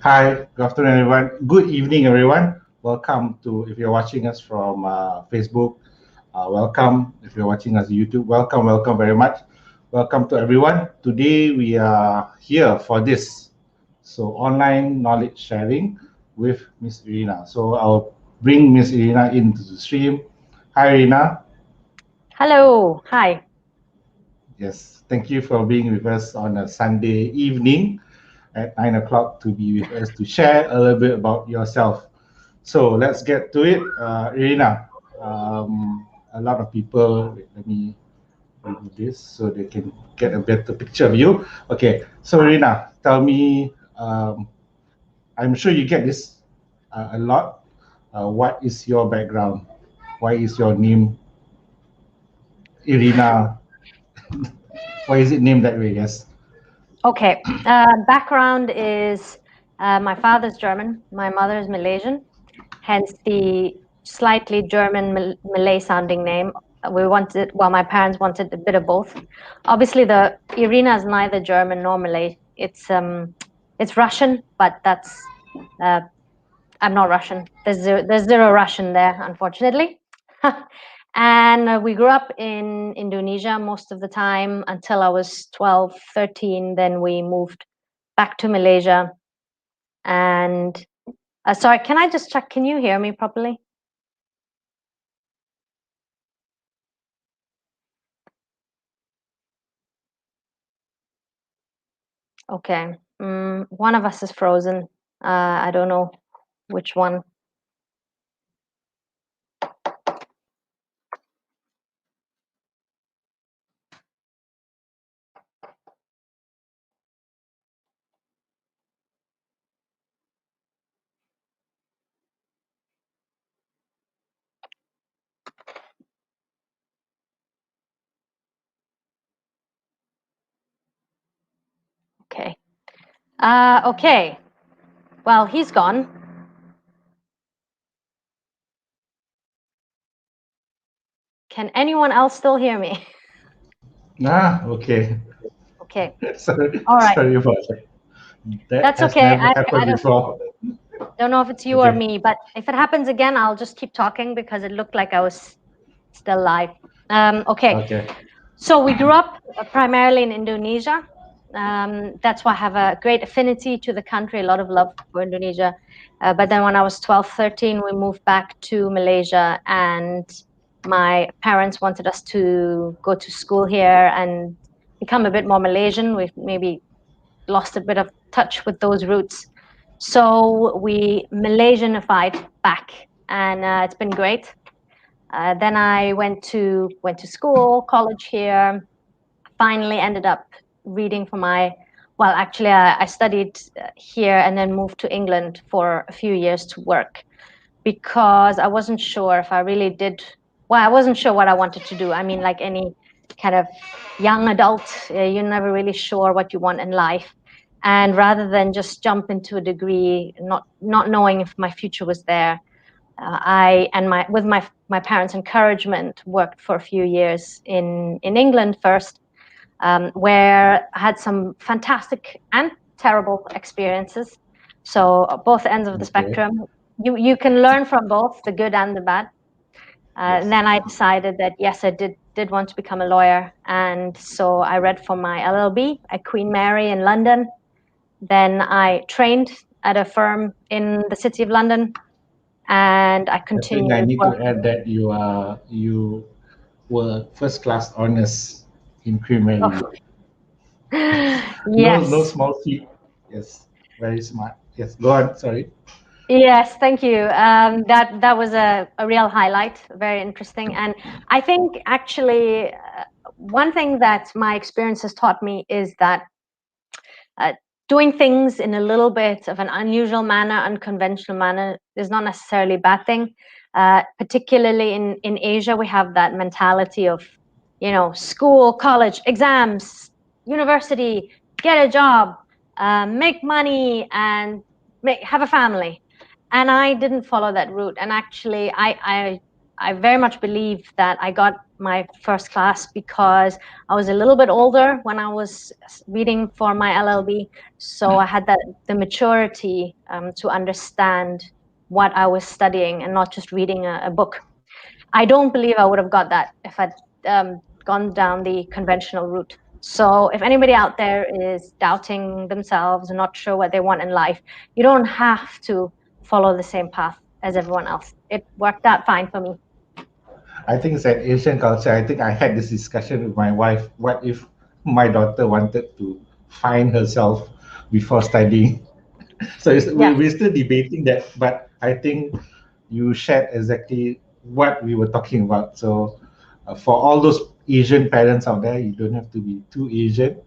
Hi, good afternoon, everyone. Good evening, everyone. Welcome to, if you're watching us from Facebook, welcome. If you're watching us YouTube, welcome very much. Welcome to everyone. Today we are here for this. So, online knowledge sharing with Miss Irina. So, I'll bring Miss Irina into the stream. Hi, Irina. Hello, hi. Yes, thank you for being with us on a Sunday evening at 9 o'clock to be with us to share a little bit about yourself. So let's get to it. Irina, a lot of people, wait, let me remove this so they can get a better picture of you. Okay, so Irina, tell me, I'm sure you get this a lot. What is your background? Why is your name Irina? Why is it named that way? Yes. Okay, background is my father's German, my mother is Malaysian, hence the slightly German Malay sounding name. My parents wanted a bit of both. Obviously, the Irina is neither German nor Malay. It's Russian, but uh, I'm not Russian. There's zero Russian there, unfortunately. And we grew up in Indonesia most of the time until I was 12, 13. Then we moved back to Malaysia. And sorry, can I just check? Can you hear me properly? Okay. One of us is frozen. I don't know which one. Okay. Okay. Well, he's gone. Can anyone else still hear me? Okay. Okay. sorry, All right. sorry about that. That That's has okay. never happened before. Don't know if it's you or Okay. me, but if it happens again, I'll just keep talking because it looked like I was still live. Okay, Okay. so we grew up primarily in Indonesia. That's why I have a great affinity to the country, a lot of love for Indonesia. But then when I was 12, 13, we moved back to Malaysia, and my parents wanted us to go to school here and become a bit more Malaysian. We've maybe lost a bit of touch with those roots. So we Malaysianified back, and it's been great. Then I went to school, college here. Finally, ended up reading for my. Well, actually, I studied here and then moved to England for a few years to work because I wasn't sure if I really did. Well, I wasn't sure what I wanted to do. I mean, like any kind of young adult, you're never really sure what you want in life. And rather than just jump into a degree, not knowing if my future was there, I and my with my parents' encouragement worked for a few years in England first, where I had some fantastic and terrible experiences. So both ends of the Okay. spectrum. You can learn from both the good and the bad. And Yes. then I decided that yes, I did want to become a lawyer, and so I read for my LLB at Queen Mary in London. Then I trained at a firm in the city of London, and I I think I continued need to working. add that you were first class honors in Creamery. Oh, No yes, small feat. Yes. Very smart. Yes. Go on. Sorry. yes, thank you. That was a real highlight, very interesting. And I think actually one thing that my experience has taught me is that uh, doing things in a little bit of an unusual manner, unconventional manner, is not necessarily a bad thing. Particularly in Asia, we have that mentality of, school, college, exams, university, get a job, make money, and have a family. And I didn't follow that route. And actually, I I very much believe that I got my first class because I was a little bit older when I was reading for my LLB. So I had the maturity to understand what I was studying and not just reading a book. I don't believe I would have got that if I'd gone down the conventional route. So if anybody out there is doubting themselves and not sure what they want in life, you don't have to follow the same path as everyone else. It worked out fine for me. I think it's an Asian culture. I think I had this discussion with my wife. What if my daughter wanted to find herself before studying? So Yeah. we're still debating that, but I think you shared exactly what we were talking about. So for all those Asian parents out there, you don't have to be too Asian.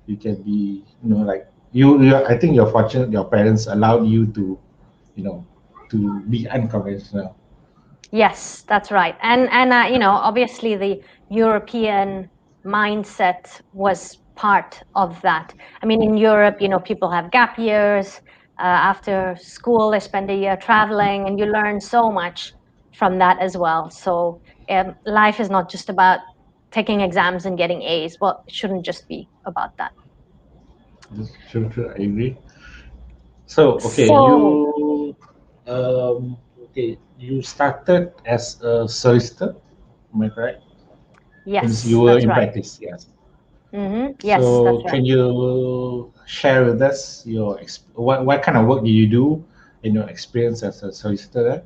You can be, like I think you're fortunate. Your parents allowed you to, you know, to be unconventional. Yes, that's right. And obviously the European mindset was part of that. I mean, in Europe, people have gap years. After school, they spend a year traveling, and you learn so much from that as well. So life is not just about taking exams and getting A's. Well, it shouldn't just be about that. True, true. I agree. So, So you started as a solicitor, am I correct? Since yes, you were that's in right. practice, yes. Yes, So, that's right. can you share with us what kind of work do you do in your experience as a solicitor there?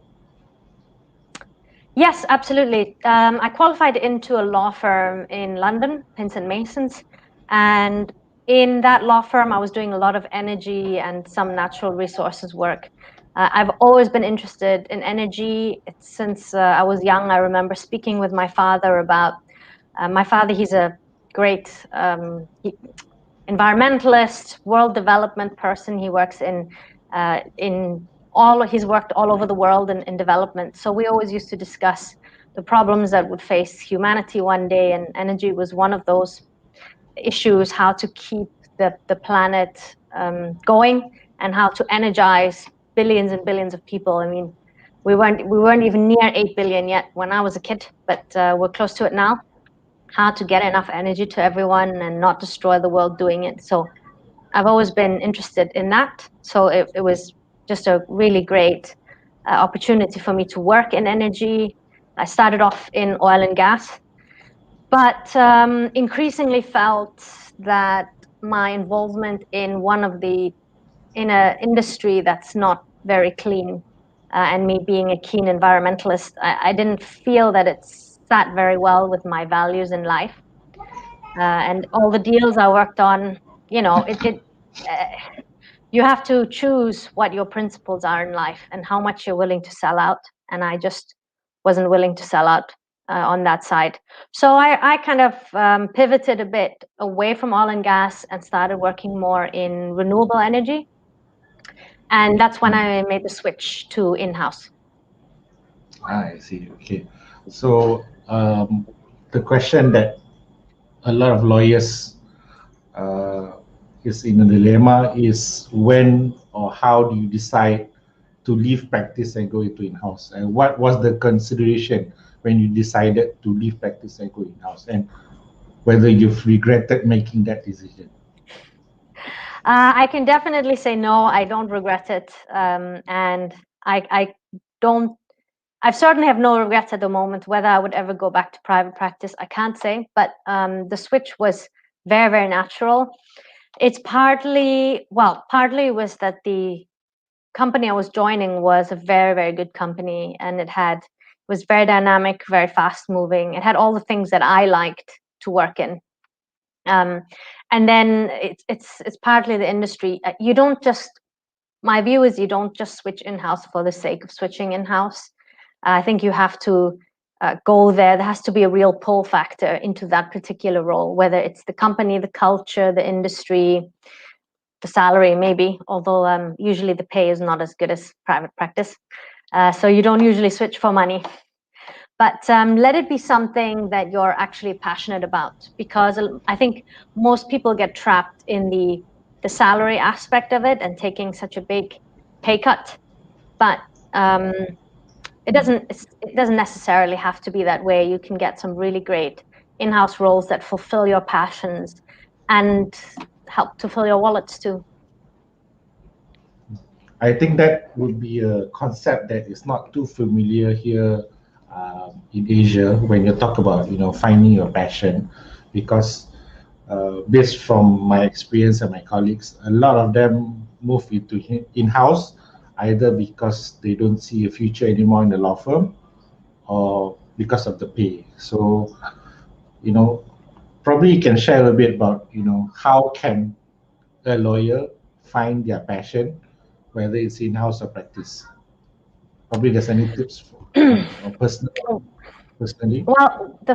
Yes, absolutely. I qualified into a law firm in London, Pinson Masons, and in that law firm, I was doing a lot of energy and some natural resources work. I've always been interested in energy since I was young. I remember speaking with my father about my father. He's a great environmentalist, world development person. He works in he's worked all over the world in development. So we always used to discuss the problems that would face humanity one day, and energy was one of those issues: how to keep the planet going, and how to energize billions and billions of people. I mean, we weren't even near 8 billion yet when I was a kid, but we're close to it now. How to get enough energy to everyone and not destroy the world doing it. So I've always been interested in that. So it was just a really great opportunity for me to work in energy. I started off in oil and gas, but increasingly felt that my involvement in in an industry that's not very clean, and me being a keen environmentalist, I didn't feel that it sat very well with my values in life. And all the deals I worked on, uh, you have to choose what your principles are in life and how much you're willing to sell out. And I just wasn't willing to sell out on that side. So I kind of pivoted a bit away from oil and gas and started working more in renewable energy. And that's when I made the switch to in-house. I see. Okay. So, the question that a lot of lawyers uh, is in a dilemma is when or how do you decide to leave practice and go into in-house? And what was the consideration when you decided to leave practice and go in-house? And whether you've regretted making that decision? I can definitely say no, I don't regret it. And I don't, I certainly have no regrets at the moment. Whether I would ever go back to private practice, I can't say. But the switch was very, very natural. It's partly was that the company I was joining was a very, very good company, and was very dynamic, very fast moving. It had all the things that I liked to work in. Um, and then it's partly the industry. You don't just My view is you don't just switch in-house for the sake of switching in-house. I think you have to go there. There has to be a real pull factor into that particular role, whether it's the company, the culture, the industry, the salary, maybe, although usually the pay is not as good as private practice. So you don't usually switch for money. But let it be something that you're actually passionate about, because I think most people get trapped in the salary aspect of it and taking such a big pay cut. But it doesn't necessarily have to be that way. You can get some really great in-house roles that fulfill your passions and help to fill your wallets too. I think that would be a concept that is not too familiar here in Asia when you talk about finding your passion, because based from my experience and my colleagues, a lot of them move into in-house either because they don't see a future anymore in the law firm or because of the pay. So you know probably you can share a bit about how can a lawyer find their passion, whether it's in-house or practice. Probably there's any tips for, or personally. Well, the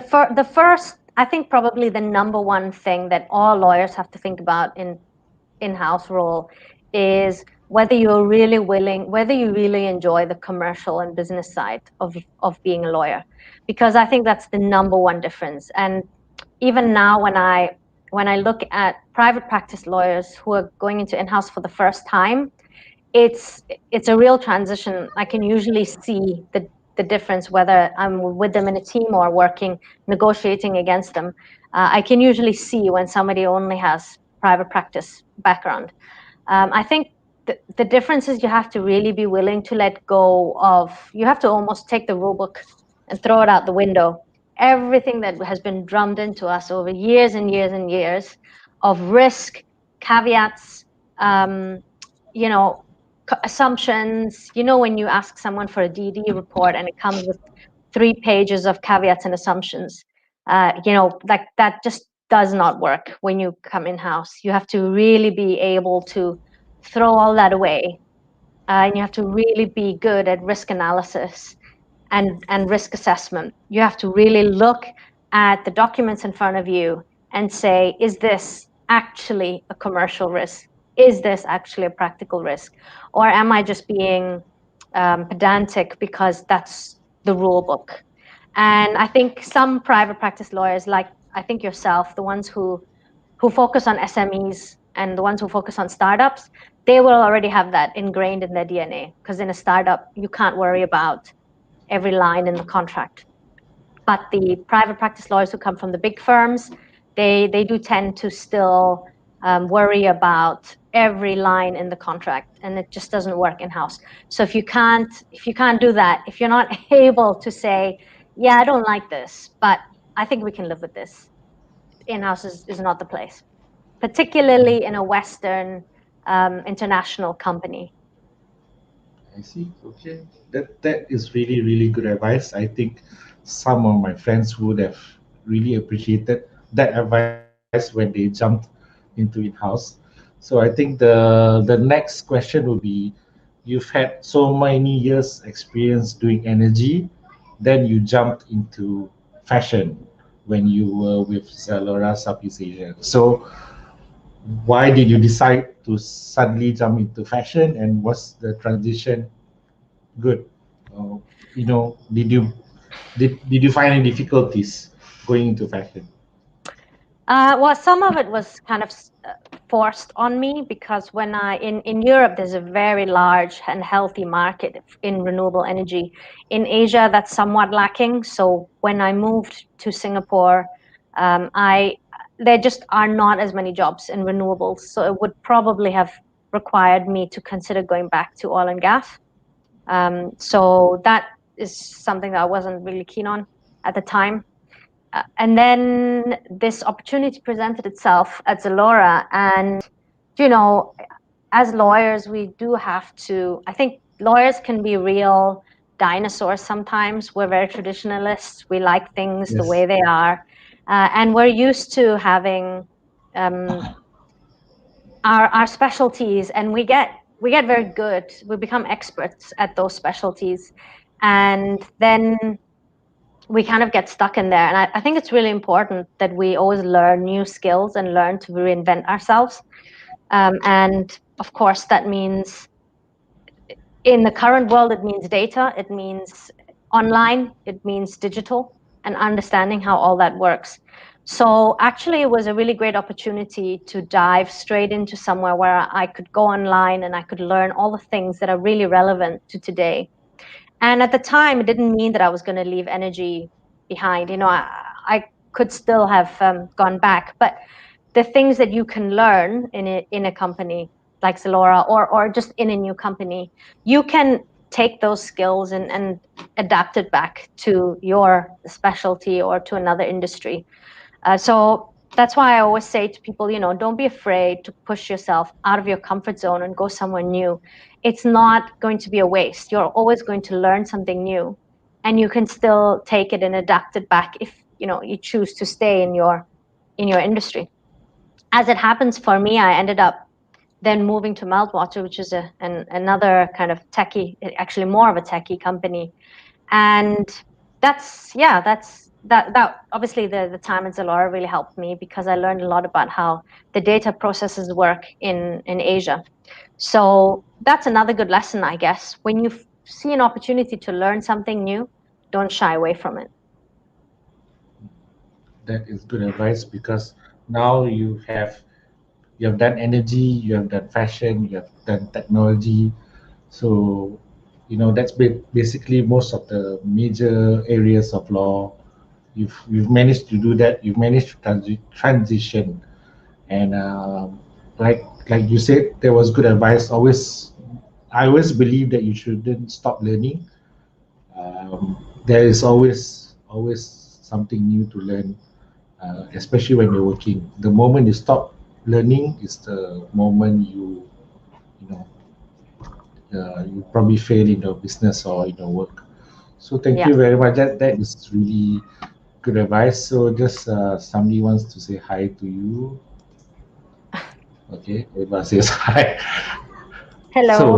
first, I think probably the number one thing that all lawyers have to think about in in-house role is whether you're really willing, whether you really enjoy the commercial and business side of being a lawyer, because I think that's the number one difference. And even now, when I look at private practice lawyers who are going into in-house for the first time, it's a real transition. I can usually see the difference whether I'm with them in a team or working negotiating against them. I can usually see when somebody only has private practice background. I think the difference is you have to really be willing to let go of, you have to almost take the rule book and throw it out the window. Everything that has been drummed into us over years and years and years of risk, caveats, um, you know, assumptions. When you ask someone for a DD report and it comes with 3 pages of caveats and assumptions, like that just does not work when you come in house. You have to really be able to throw all that away, and you have to really be good at risk analysis and risk assessment. You have to really look at the documents in front of you and say, is this actually a commercial risk? Is this actually a practical risk? Or am I just being pedantic because that's the rule book? And I think some private practice lawyers, like I think yourself, the ones who focus on SMEs and the ones who focus on startups, they will already have that ingrained in their DNA, because in a startup, you can't worry about every line in the contract. But the private practice lawyers who come from the big firms, they do tend to still worry about every line in the contract, and it just doesn't work in house. So if you can't do that, if you're not able to say, yeah, I don't like this, but I think we can live with this, in house is not the place, particularly in a Western international company. I see. Okay, that is really really good advice. I think some of my friends would have really appreciated that advice when they jumped into in-house. So I think the next question would be, you've had so many years experience doing energy, then you jumped into fashion when you were with Zalora Southeast Asia. So why did you decide to suddenly jump into fashion, and was the transition good? Uh, did you find any difficulties going into fashion? Well, some of it was kind of forced on me, because when in Europe, there's a very large and healthy market in renewable energy. In Asia, that's somewhat lacking. So when I moved to Singapore, I there just are not as many jobs in renewables. So it would probably have required me to consider going back to oil and gas. So that is something that I wasn't really keen on at the time. And then this opportunity presented itself at Zalora. And, you know, as lawyers, we do have to, I think lawyers can be real dinosaurs sometimes. We're very traditionalists. We like things the Yes. way they are. And we're used to having um, our specialties, and we get very good. We become experts at those specialties. And then we kind of get stuck in there. And I think it's really important that we always learn new skills and learn to reinvent ourselves. And of course, that means in the current world, it means data, it means online, it means digital, and understanding how all that works. So actually, it was a really great opportunity to dive straight into somewhere where I could go online and I could learn all the things that are really relevant to today. And at the time, it didn't mean that I was going to leave energy behind. I could still have gone back, but the things that you can learn in a company like Zalora, or just in a new company, you can take those skills and adapt it back to your specialty or to another industry. So that's why I always say to people, don't be afraid to push yourself out of your comfort zone and go somewhere new. It's not going to be a waste. You're always going to learn something new, and you can still take it and adapt it back if you choose to stay in your industry. As it happens for me, I ended up then moving to Meltwater, which is another kind of techie, actually more of a techie company. And that obviously the time in Zalora really helped me because I learned a lot about how the data processes work in Asia. So that's another good lesson, I guess. When you see an opportunity to learn something new, don't shy away from it. That is good advice because now you have done energy, you have done fashion, you have done technology. So, that's basically most of the major areas of law. You've managed to do that. You've managed to transition, and like you said, there was good advice. I always believe that you shouldn't stop learning. There is always something new to learn, especially when you're working. The moment you stop learning is the moment you know you probably fail in your business or in your work. So thank Yeah. you very much. That is really good advice. So just somebody wants to say hi to you. Okay, everybody says hi. So Hello.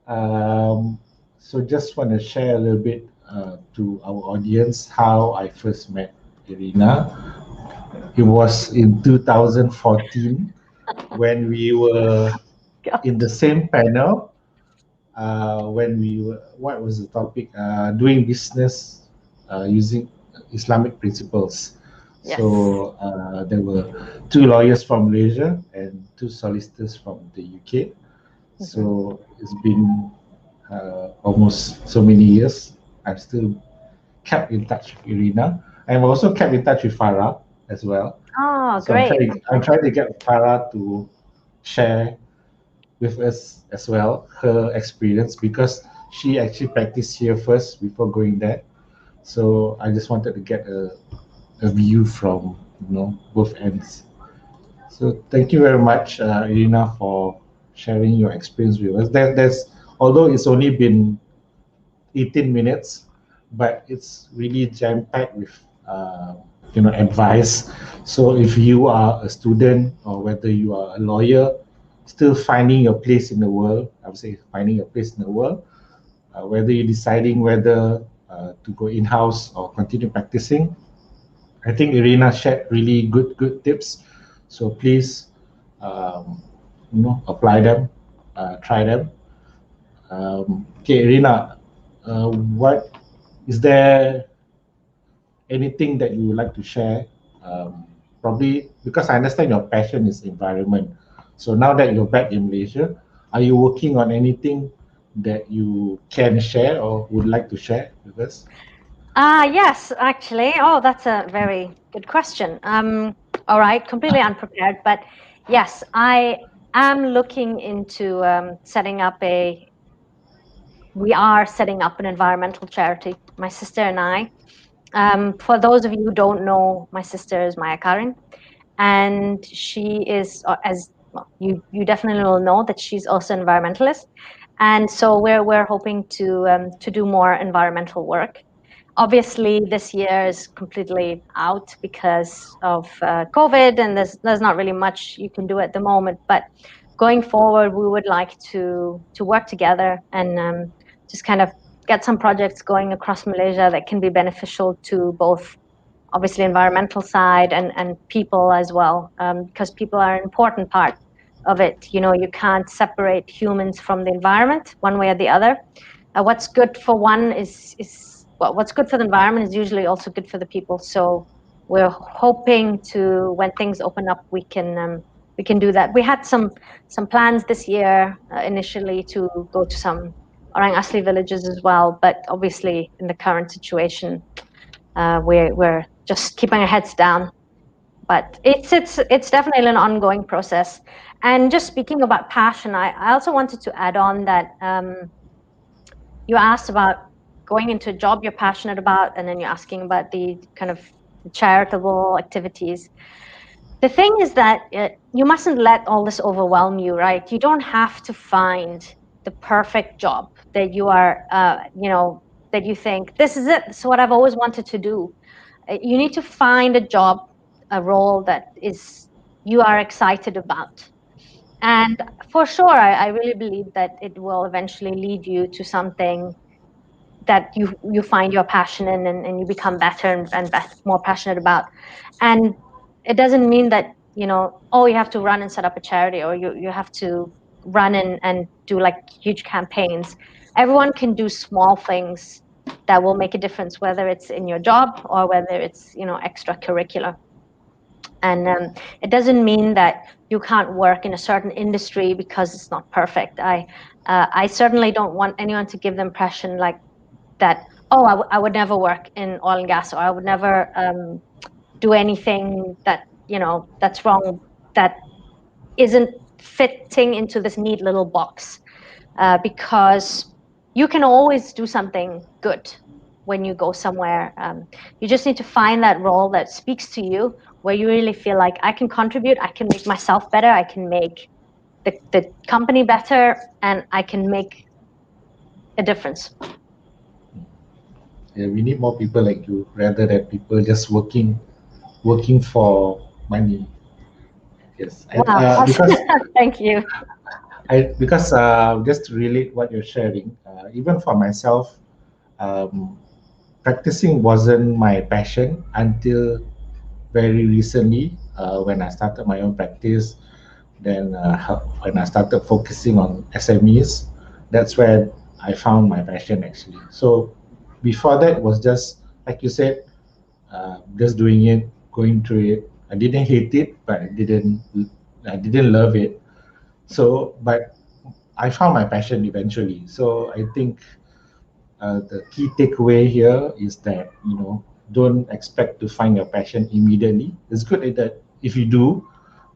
um, just want to share a little bit to our audience how I first met Irina. It was in 2014 when we were in the same panel. When we were, what was the topic? Doing business using Islamic principles. Yes. So there were two lawyers from Malaysia and two solicitors from the UK. Mhm. So it's been almost so many years. I've still kept in touch with Irina. I'm also kept in touch with Farah as well. Oh, So great. I'm trying to get Farah to share with us as well her experience because she actually practiced here first before going there. So I just wanted to get a view from both ends. So thank you very much, Irina, for sharing your experience with us. There's although it's only been 18 minutes, but it's really jam packed with advice. So if you are a student or whether you are a lawyer, still finding your place in the world, I would say finding your place in the world, whether you're deciding whether to go in house or continue practicing, I think Irina shared really good tips. So please, um, apply them, try them. Okay, Irina, what is there anything that you would like to share? Probably because I understand your passion is environment. So now that you're back in Malaysia, are you working on anything that you can share or would like to share with us? Yes, actually. Oh, that's a very good question. All right, completely unprepared, but yes, I am looking into we are setting up an environmental charity, my sister and I. For those of you who don't know, my sister is Maya Karin, and she is, as well, you definitely will know that she's also an environmentalist, and so we're hoping to do more environmental work. Obviously, this year is completely out because of COVID, and there's not really much you can do at the moment. But going forward, we would like to work together and just kind of get some projects going across Malaysia that can be beneficial to both, obviously, environmental side and people as well, because people are an important part of it. You can't separate humans from the environment one way or the other. What's good for one is well, what's good for the environment is usually also good for the people. So we're hoping to, when things open up, we can do that. We had some plans this year initially to go to some orang asli villages as well. But obviously, in the current situation, we're just keeping our heads down. But it's definitely an ongoing process. And just speaking about passion, I also wanted to add on that you asked about going into a job you're passionate about, and then you're asking about the kind of charitable activities. The thing is that you mustn't let all this overwhelm you, right? You don't have to find the perfect job that you are, that you think, this is it, this is what I've always wanted to do. You need to find a job, a role that is you are excited about. And for sure, I really believe that it will eventually lead you to something that you find your passion in, and you become better and more passionate about. And it doesn't mean that, oh, you have to run and set up a charity, or you have to run and do like huge campaigns. Everyone can do small things that will make a difference, whether it's in your job or whether it's extracurricular. And it doesn't mean that you can't work in a certain industry because it's not perfect. I certainly don't want anyone to give the impression like that, oh, I would never work in oil and gas, or I would never do anything that that's wrong, that isn't fitting into this neat little box, because you can always do something good when you go somewhere. You just need to find that role that speaks to you, where you really feel like, I can contribute, I can make myself better, I can make the company better, and I can make a difference. Yeah, we need more people like you rather than people just working for money. Yes, Wow. because Thank you. just to relate what you're sharing, even for myself, um, practicing wasn't my passion until very recently, when I started my own practice. Then when I started focusing on SMEs, that's where I found my passion actually. So before that was just like you said, just doing it, going through it. I didn't hate it, but I didn't love it. So, but I found my passion eventually. So I think the key takeaway here is that don't expect to find your passion immediately. It's good that if you do,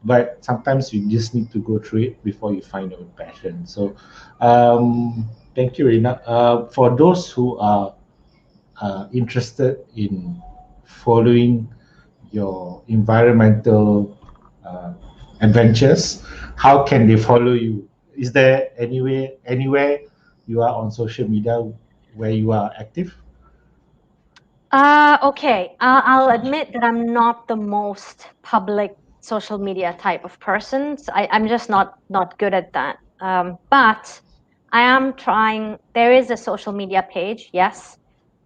but sometimes you just need to go through it before you find your passion. So, thank you, Irina. For those who are interested in following your environmental uh, adventures, how can they follow you? Is there anywhere you are on social media where you are active? Okay. I'll admit that I'm not the most public social media type of person. So I'm just not good at that. But I am trying. There is a social media page. Yes,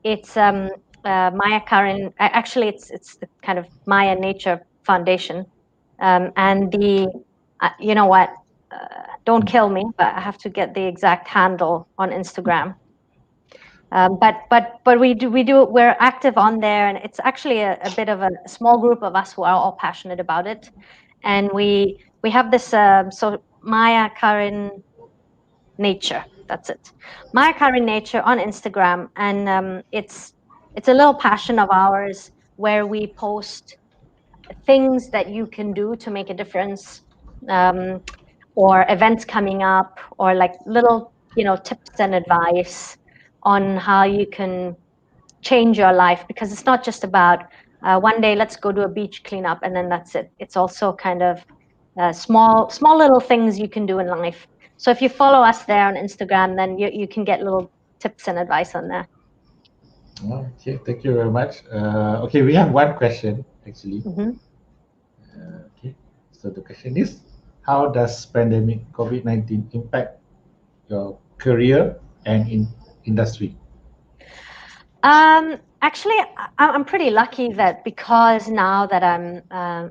it's Maya Karin. Actually, it's the kind of Maya Nature Foundation. And you know what? Don't kill me, but I have to get the exact handle on Instagram. But we're active on there, and it's actually a bit of a small group of us who are all passionate about it. And we have this so Maya Karin Nature, that's it, Maya Karin Nature on Instagram. And it's a little passion of ours, where we post things that you can do to make a difference, um, or events coming up, or like little tips and advice on how you can change your life. Because it's not just about one day let's go to a beach cleanup and then that's it. It's also kind of small little things you can do in life. So if you follow us there on Instagram, then you can get little tips and advice on there. Okay, thank you very much. Okay, we have one question actually. Mm-hmm. Okay, so the question is, how does pandemic COVID-19 impact your career and in industry? Actually, I'm pretty lucky that, because now that I'm,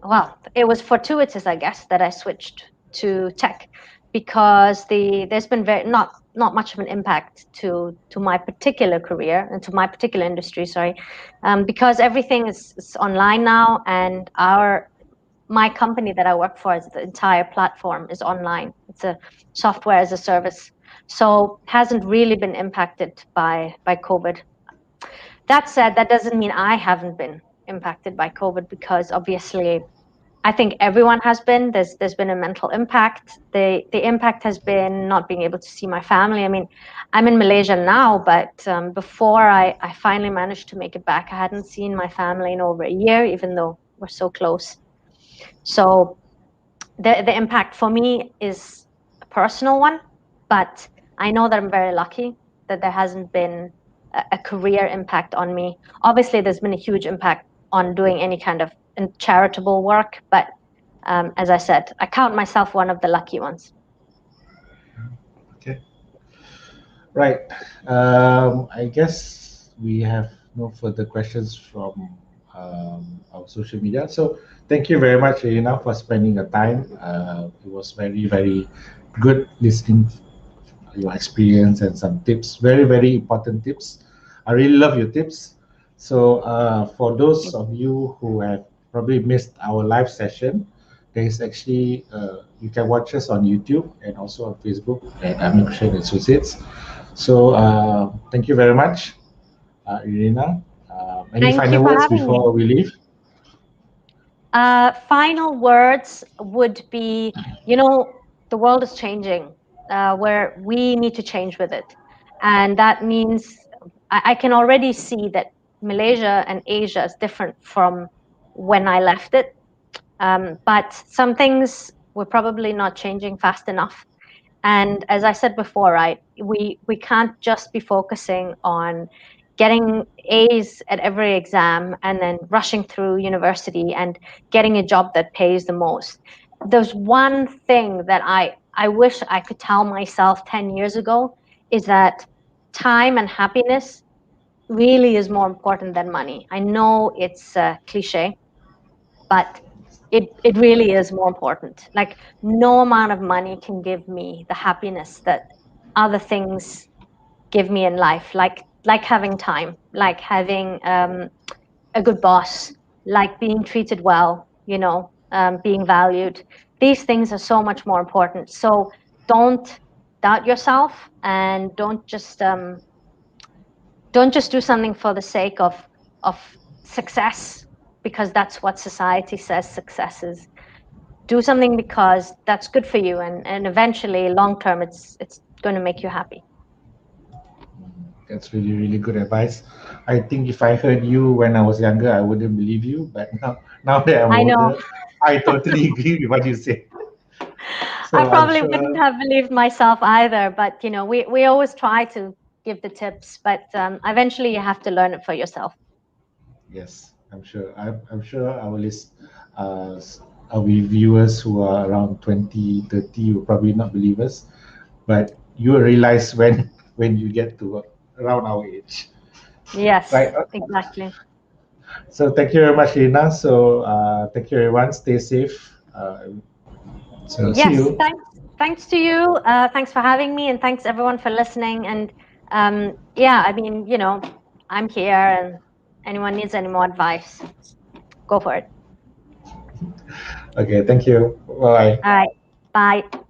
well, it was fortuitous, I guess, that I switched to tech, because there's been not much of an impact to my particular career and to my particular industry. Sorry, because everything is online now, and my company that I work for, is the entire platform is online. It's a software as a service. So hasn't really been impacted by COVID. That said, that doesn't mean I haven't been impacted by COVID, because obviously I think everyone has been. There's been a mental impact. The impact has been not being able to see my family. I mean, I'm in Malaysia now, but before I finally managed to make it back, I hadn't seen my family in over a year, even though we're so close. So the impact for me is a personal one, but I know that I'm very lucky that there hasn't been a career impact on me. Obviously, there's been a huge impact on doing any kind of charitable work, but as I said, I count myself one of the lucky ones. Okay. Right. I guess we have no further questions from our social media. So thank you very much, Irina, for spending your time. It was very, very good listening your experience and some tips. Very, very important tips. I really love your tips. So for those of you who have probably missed our live session, there is actually you can watch us on YouTube and also on Facebook at Immigration Associates. So thank you very much, Irina. Any Thank you final for words having me. before we leave? Final words would be, the world is changing, where we need to change with it. And that means I can already see that Malaysia and Asia is different from when I left it. But some things we're probably not changing fast enough. And as I said before, right, we can't just be focusing on getting A's at every exam and then rushing through university and getting a job that pays the most. There's one thing that I wish I could tell myself 10 years ago, is that time and happiness really is more important than money. I know it's a cliche, but it really is more important. Like, no amount of money can give me the happiness that other things give me in life, like having time, like having a good boss, like being treated well, being valued. These things are so much more important. So don't doubt yourself, and don't just do something for the sake of success, because that's what society says success is. Do something because that's good for you, and eventually long term it's going to make you happy. That's really, really good advice. I think if I heard you when I was younger, I wouldn't believe you. But now that I'm I know. older, I totally agree with what you say. I So I'm probably wouldn't sure, have believed myself either, but we always try to give the tips, but eventually you have to learn it for yourself. yes, I'm sure. I'm sure our uh, our viewers who are around 20, 30 will probably not believe us, but you will realize when you get to around our age, Yes, right? exactly. So thank you very much, Lina. So thank you, everyone. Stay safe. So see Yes, you. thanks to you. Thanks for having me, and thanks everyone for listening. And yeah, I mean, I'm here, and anyone needs any more advice, go for it. Okay, thank you. Bye. All right, bye.